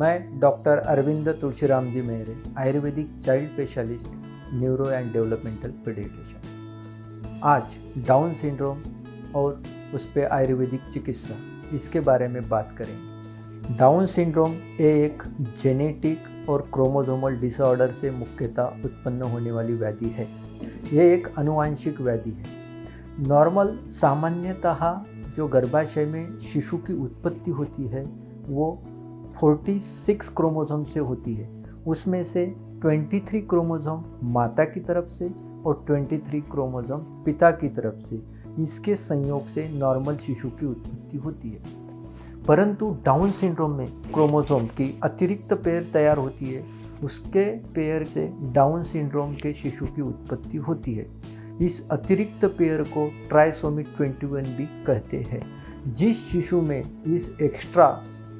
मैं doctor Arvind Tulsiram ji Mehre, ayurvedic child specialist, neuro and developmental paediatrician. आज Down syndrome और उस पर आयुर्वेदिक चिकित्सा, इसके बारे में बात करेंगे। डाउन सिंड्रोम एक जेनेटिक और क्रोमोसोमल डिसऑर्डर से मुख्यतः उत्पन्न होने वाली व्याधि है। ये एक आनुवांशिक व्याधि है। नॉर्मल सामान्यतः जो गर्भाशय में शिशु की उत्पत्ति होती है वो 46 क्रोमोसोम से होती है। उसमें से 23 क्रोमोसोम माता की तरफ से और 23 क्रोमोसोम पिता की तरफ से, इसके संयोग से नॉर्मल शिशु की उत्पत्ति होती है। परंतु डाउन सिंड्रोम में क्रोमोसोम की अतिरिक्त पेयर तैयार होती है। उसके पेयर से डाउन सिंड्रोम के शिशु की उत्पत्ति होती है। इस अतिरिक्त पेयर को ट्राइसोमी 21 भी कहते हैं। जिस शिशु में इस एक्स्ट्रा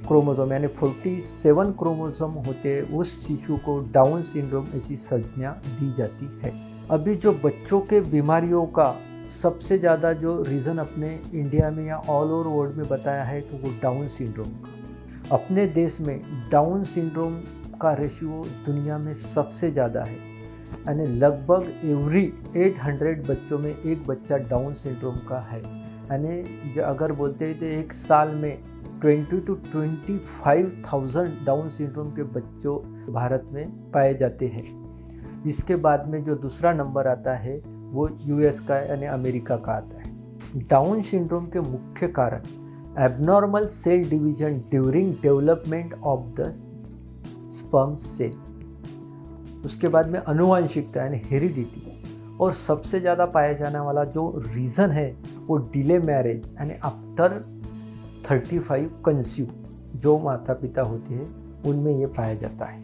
क्रोमोसोम यानी 47 क्रोमोसोम होते हैं, उस शिशु को डाउन सिंड्रोम ऐसी संज्ञा दी जाती है। अभी जो बच्चों के बीमारियों का सबसे ज़्यादा जो रीज़न अपने इंडिया में या ऑल ओवर वर्ल्ड में बताया है तो वो डाउन सिंड्रोम का। अपने देश में डाउन सिंड्रोम का रेशियो दुनिया में सबसे ज़्यादा है, यानी लगभग एवरी 800 बच्चों में एक बच्चा डाउन सिंड्रोम का है। यानी जो अगर बोलते हैं तो एक साल में 20 to 25,000 डाउन सिंड्रोम के बच्चों भारत में पाए जाते हैं। इसके बाद में जो दूसरा नंबर आता है वो यूएस का यानी अमेरिका का आता है। डाउन सिंड्रोम के मुख्य कारण abnormal cell division during development of the sperm cell, उसके बाद में आनुवांशिकता यानी हेरिडिटी, और सबसे ज़्यादा पाया जाने वाला जो रीज़न है वो डिले मैरिज यानी आफ्टर 35 कंसीव, जो माता पिता होते हैं उनमें ये पाया जाता है।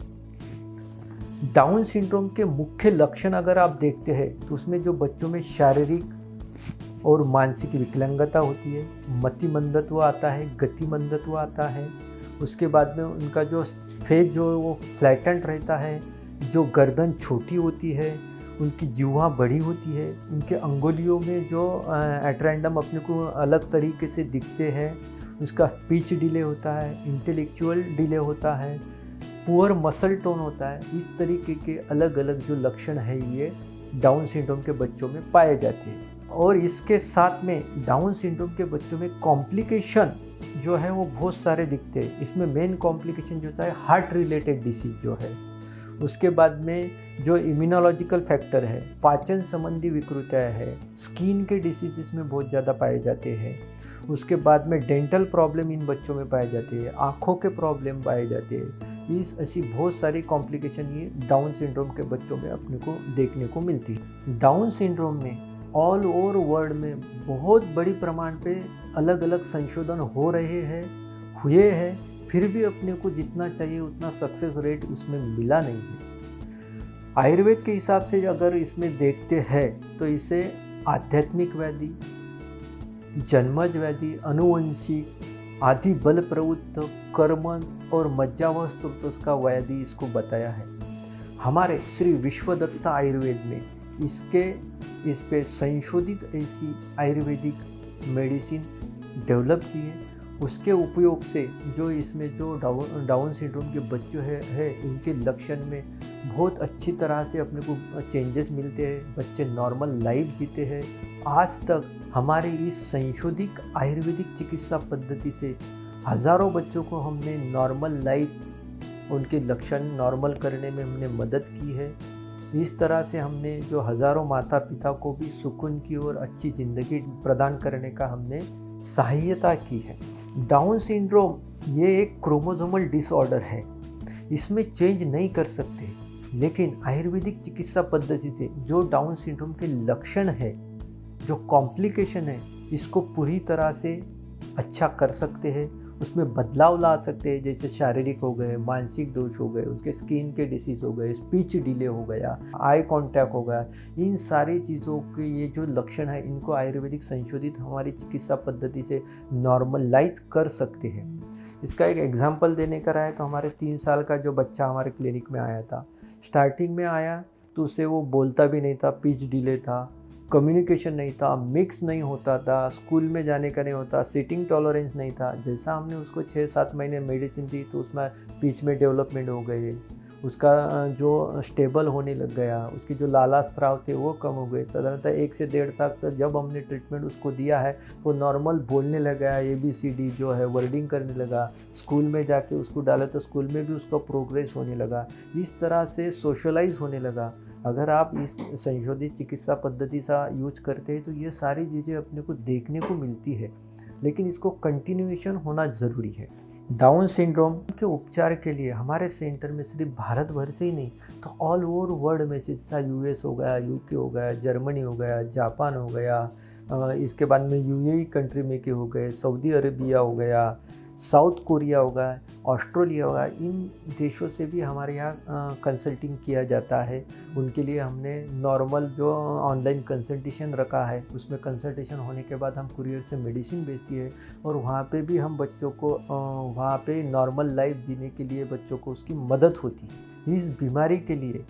डाउन सिंड्रोम के मुख्य लक्षण अगर आप देखते हैं तो उसमें जो बच्चों में शारीरिक और मानसिक विकलांगता होती है, मतिमंदत्व आता है, गतिमंदत्व आता है। उसके बाद में उनका जो फेस जो वो फ्लैटेंड रहता है, जो गर्दन छोटी होती है, उनकी जिह्वा बड़ी होती है, उनके अंगुलियों में जो एट रैंडम अपने को अलग तरीके से दिखते हैं, उसका स्पीच डिले होता है, इंटेलेक्चुअल डिले होता है, पुअर मसल टोन होता है। इस तरीके के अलग अलग जो लक्षण है ये डाउन सिंड्रोम के बच्चों में पाए जाते हैं। और इसके साथ में डाउन सिंड्रोम के बच्चों में कॉम्प्लिकेशन जो है वो बहुत सारे दिखते हैं। इसमें मेन कॉम्प्लिकेशन जो होता है हार्ट रिलेटेड डिसीज जो है, उसके बाद में जो इम्यूनोलॉजिकल फैक्टर है, पाचन संबंधी विकृतियाँ है, स्किन के डिसीज इसमें बहुत ज़्यादा पाए जाते हैं। उसके बाद में डेंटल प्रॉब्लम इन बच्चों में पाए जाते हैं, आँखों के प्रॉब्लम पाए जाते हैं। इस ऐसी बहुत सारी कॉम्प्लिकेशन ये डाउन सिंड्रोम के बच्चों में अपने को देखने को मिलती है। डाउन सिंड्रोम में ऑल ओवर वर्ल्ड में बहुत बड़ी प्रमाण पे अलग अलग संशोधन हो रहे हैं, हुए हैं, फिर भी अपने को जितना चाहिए उतना सक्सेस रेट उसमें मिला नहीं है। आयुर्वेद के हिसाब से अगर इसमें देखते हैं तो इसे आध्यात्मिक व्याधि, जन्मज व्याधि, अनुवंशिक, आदि बल प्रवृत्त, कर्म और मज्जावस्त्रु का व्याधि इसको बताया है। हमारे श्री विश्वदत्ता आयुर्वेद में इस पे संशोधित ऐसी आयुर्वेदिक मेडिसिन डेवलप की है। उसके उपयोग से जो इसमें जो डाउन सिंड्रोम के बच्चों है इनके लक्षण में बहुत अच्छी तरह से अपने को चेंजेस मिलते हैं। बच्चे नॉर्मल लाइफ जीते हैं। आज तक हमारे इस संशोधित आयुर्वेदिक चिकित्सा पद्धति से हज़ारों बच्चों को हमने नॉर्मल लाइफ, उनके लक्षण नॉर्मल करने में हमने मदद की है। इस तरह से हमने जो हज़ारों माता पिता को भी सुकून की और अच्छी ज़िंदगी प्रदान करने का हमने सहायता की है। डाउन सिंड्रोम ये एक क्रोमोसोमल डिसऑर्डर है, इसमें चेंज नहीं कर सकते, लेकिन आयुर्वेदिक चिकित्सा पद्धति से जो डाउन सिंड्रोम के लक्षण है, जो कॉम्प्लिकेशन है, इसको पूरी तरह से अच्छा कर सकते हैं। उसमें बदलाव ला सकते हैं, जैसे शारीरिक हो गए, मानसिक दोष हो गए, उसके स्किन के डिसीज़ हो गए, स्पीच डिले हो गया, आई कांटेक्ट हो गया। इन सारी चीज़ों के ये जो लक्षण है इनको आयुर्वेदिक संशोधित हमारी चिकित्सा पद्धति से नॉर्मलाइज कर सकते हैं। इसका एक एग्जाम्पल देने का रहा है तो हमारे 3 साल का जो बच्चा हमारे क्लिनिक में आया था, स्टार्टिंग में आया तो उसे वो बोलता भी नहीं था, स्पीच डिले था, कम्युनिकेशन नहीं था, मिक्स नहीं होता था, स्कूल में जाने का नहीं होता, सिटिंग टॉलरेंस नहीं था। जैसा हमने उसको 6-7 महीने मेडिसिन दी तो उसमें बीच में डेवलपमेंट हो गए, उसका जो स्टेबल होने लग गया, उसकी जो लाला स्राव थे वो कम हो गए। साधारणतः 1 से 1.5 तक जब हमने ट्रीटमेंट उसको दिया है वो नॉर्मल बोलने लगा, ABCD जो है वर्डिंग करने लगा। स्कूल में जाके उसको डाला तो स्कूल में भी उसका प्रोग्रेस होने लगा, इस तरह से सोशलाइज होने लगा। अगर आप इस संशोधित चिकित्सा पद्धति सा यूज करते हैं तो ये सारी चीज़ें अपने को देखने को मिलती है, लेकिन इसको कंटिन्यूएशन होना ज़रूरी है। डाउन सिंड्रोम के उपचार के लिए हमारे सेंटर में सिर्फ भारत भर से ही नहीं तो ऑल ओवर वर्ल्ड में, जैसा US हो गया, UK हो गया, जर्मनी हो गया, जापान हो गया, इसके बाद में UAE कंट्री में के हो गए, सऊदी अरेबिया हो गया, साउथ कोरिया हो गया, ऑस्ट्रेलिया हो गया, इन देशों से भी हमारे यहाँ कंसल्टिंग किया जाता है। उनके लिए हमने नॉर्मल जो ऑनलाइन कंसल्टेशन रखा है, उसमें कंसल्टेशन होने के बाद हम कुरियर से मेडिसिन भेजती है और वहाँ पे भी हम बच्चों को वहाँ पे नॉर्मल लाइफ जीने के लिए बच्चों को उसकी मदद होती है। इस बीमारी के लिए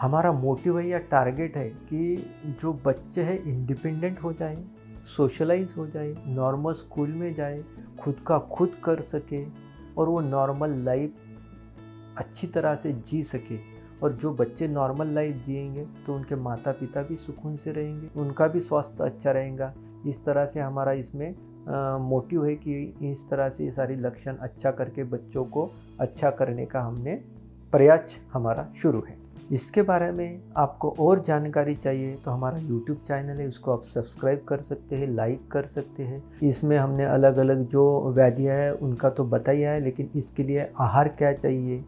हमारा मोटिव है या टारगेट है कि जो बच्चे हैं इंडिपेंडेंट हो जाए, सोशलाइज हो जाए, नॉर्मल स्कूल में जाए, खुद का खुद कर सके और वो नॉर्मल लाइफ अच्छी तरह से जी सके। और जो बच्चे नॉर्मल लाइफ जिएंगे तो उनके माता पिता भी सुकून से रहेंगे, उनका भी स्वास्थ्य अच्छा रहेगा। इस तरह से हमारा इसमें मोटिव है कि इस तरह से ये सारी लक्षण अच्छा करके बच्चों को अच्छा करने का हमने प्रयास हमारा शुरू है। इसके बारे में आपको और जानकारी चाहिए तो हमारा YouTube चैनल है, उसको आप सब्सक्राइब कर सकते हैं, लाइक कर सकते हैं। इसमें हमने अलग अलग जो व्याधियाँ हैं उनका तो बताया है, लेकिन इसके लिए आहार क्या चाहिए,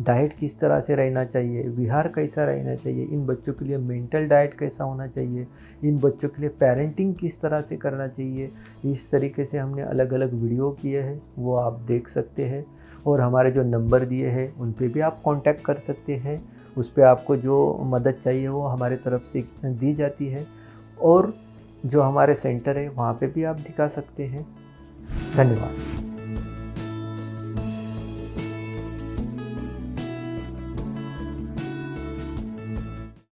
डाइट किस तरह से रहना चाहिए, विहार कैसा रहना चाहिए, इन बच्चों के लिए मेंटल डाइट कैसा होना चाहिए, इन बच्चों के लिए पेरेंटिंग किस तरह से करना चाहिए, इस तरीके से हमने अलग अलग वीडियो किए हैं, वो आप देख सकते हैं। और हमारे जो नंबर दिए हैं उन पे भी आप कांटेक्ट कर सकते हैं, उस पर आपको जो मदद चाहिए वो हमारे तरफ से दी जाती है। और जो हमारे सेंटर है वहाँ पे भी आप दिखा सकते हैं। धन्यवाद।